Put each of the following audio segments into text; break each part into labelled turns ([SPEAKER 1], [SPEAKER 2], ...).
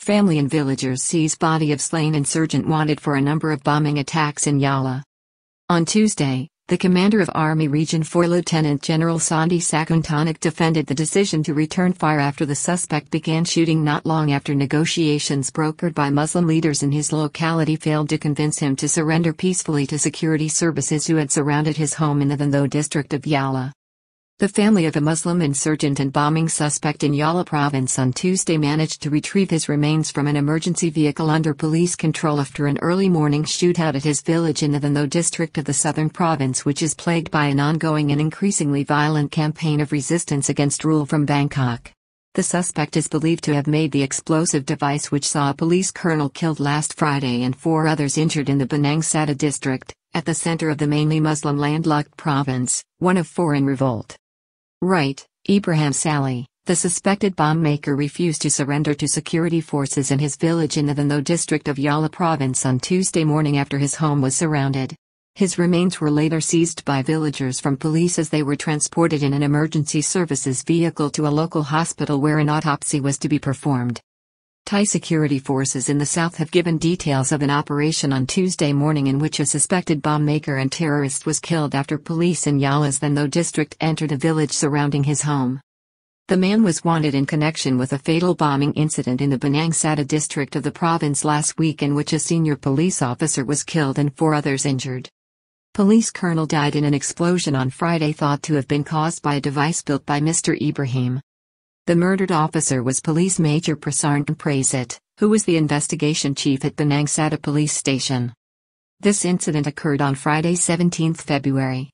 [SPEAKER 1] Family and villagers seize body of slain insurgent wanted for a number of bombing attacks in Yala. On Tuesday, the commander of Army Region 4 Lieutenant General Santi Sakuntanak defended the decision to return fire after the suspect began shooting not long after negotiations brokered by Muslim leaders in his locality failed to convince him to surrender peacefully to security services who had surrounded his home in the Than Tho district of Yala. The family of a Muslim insurgent and bombing suspect in Yala province on Tuesday managed to retrieve his remains from an emergency vehicle under police control after an early morning shootout at his village in the Than Tho district of the southern province, which is plagued by an ongoing and increasingly violent campaign of resistance against rule from Bangkok. The suspect is believed to have made the explosive device which saw a police colonel killed last Friday and 4 others injured in the Penang Sata district, at the center of the mainly Muslim landlocked province, one of 4 in revolt. Right, Ibrahim Saleh, the suspected bomb maker, refused to surrender to security forces in his village in the Than Tho district of Yala province on Tuesday morning after his home was surrounded. His remains were later seized by villagers from police as they were transported in an emergency services vehicle to a local hospital where an autopsy was to be performed. Thai security forces in the south have given details of an operation on Tuesday morning in which a suspected bomb maker and terrorist was killed after police in Yala's Than Tho district entered a village surrounding his home. The man was wanted in connection with a fatal bombing incident in the Penang Sata district of the province last week in which a senior police officer was killed and 4 others injured. Police colonel died in an explosion on Friday thought to have been caused by a device built by Mr. Ibrahim. The murdered officer was Police Major Prasarn Prasit, who was the investigation chief at Penang Sata Police Station. This incident occurred on Friday 17 February.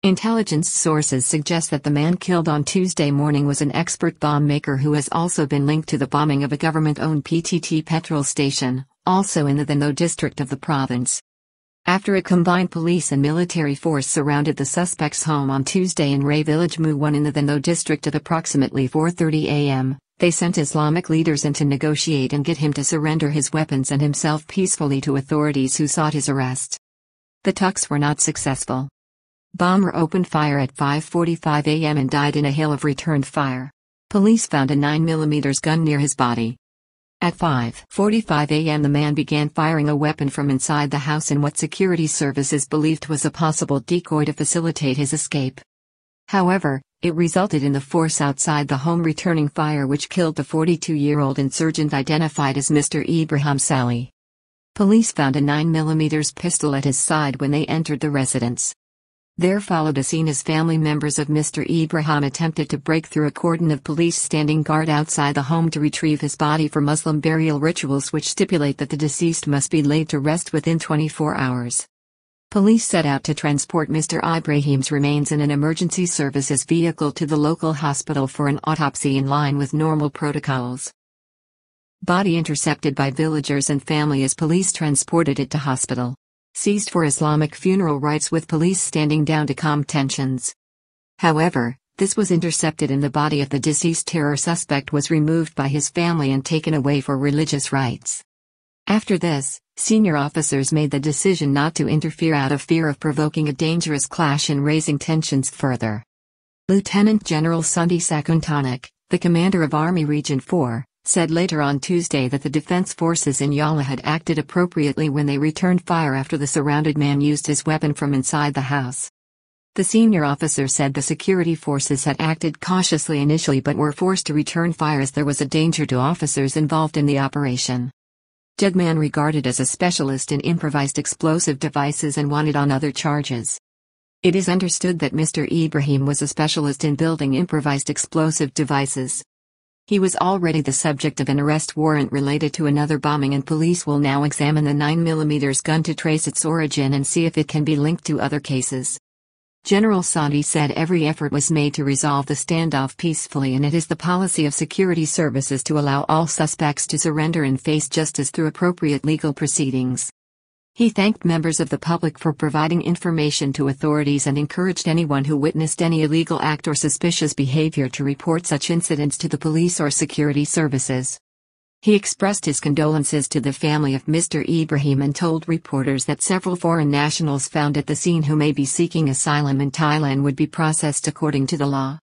[SPEAKER 1] Intelligence sources suggest that the man killed on Tuesday morning was an expert bomb maker who has also been linked to the bombing of a government-owned PTT petrol station, also in the Than Tho district of the province. After a combined police and military force surrounded the suspect's home on Tuesday in Ray Village Mu 1 in the Than Tho district at approximately 4:30 a.m., they sent Islamic leaders in to negotiate and get him to surrender his weapons and himself peacefully to authorities who sought his arrest. The talks were not successful. Bomber opened fire at 5:45 a.m. and died in a hail of returned fire. Police found a 9mm gun near his body. At 5:45 a.m. the man began firing a weapon from inside the house in what security services believed was a possible decoy to facilitate his escape. However, it resulted in the force outside the home returning fire which killed the 42-year-old insurgent identified as Mr. Ibrahim Saleh. Police found a 9mm pistol at his side when they entered the residence. There followed a scene as family members of Mr. Ibrahim attempted to break through a cordon of police standing guard outside the home to retrieve his body for Muslim burial rituals which stipulate that the deceased must be laid to rest within 24 hours. Police set out to transport Mr. Ibrahim's remains in an emergency services vehicle to the local hospital for an autopsy in line with normal protocols. Body intercepted by villagers and family as police transported it to hospital. Seized for Islamic funeral rites with police standing down to calm tensions. However, this was intercepted and the body of the deceased terror suspect was removed by his family and taken away for religious rites. After this, senior officers made the decision not to interfere out of fear of provoking a dangerous clash and raising tensions further. Lieutenant General Santi Sakuntanak, the commander of Army Region 4, said later on Tuesday that the defense forces in Yala had acted appropriately when they returned fire after the surrounded man used his weapon from inside the house. The senior officer said the security forces had acted cautiously initially but were forced to return fire as there was a danger to officers involved in the operation. Jugman regarded as a specialist in improvised explosive devices and wanted on other charges. It is understood that Mr. Ibrahim was a specialist in building improvised explosive devices. He was already the subject of an arrest warrant related to another bombing and police will now examine the 9mm gun to trace its origin and see if it can be linked to other cases. General Santi said every effort was made to resolve the standoff peacefully and it is the policy of security services to allow all suspects to surrender and face justice through appropriate legal proceedings. He thanked members of the public for providing information to authorities and encouraged anyone who witnessed any illegal act or suspicious behavior to report such incidents to the police or security services. He expressed his condolences to the family of Mr. Ibrahim and told reporters that several foreign nationals found at the scene who may be seeking asylum in Thailand would be processed according to the law.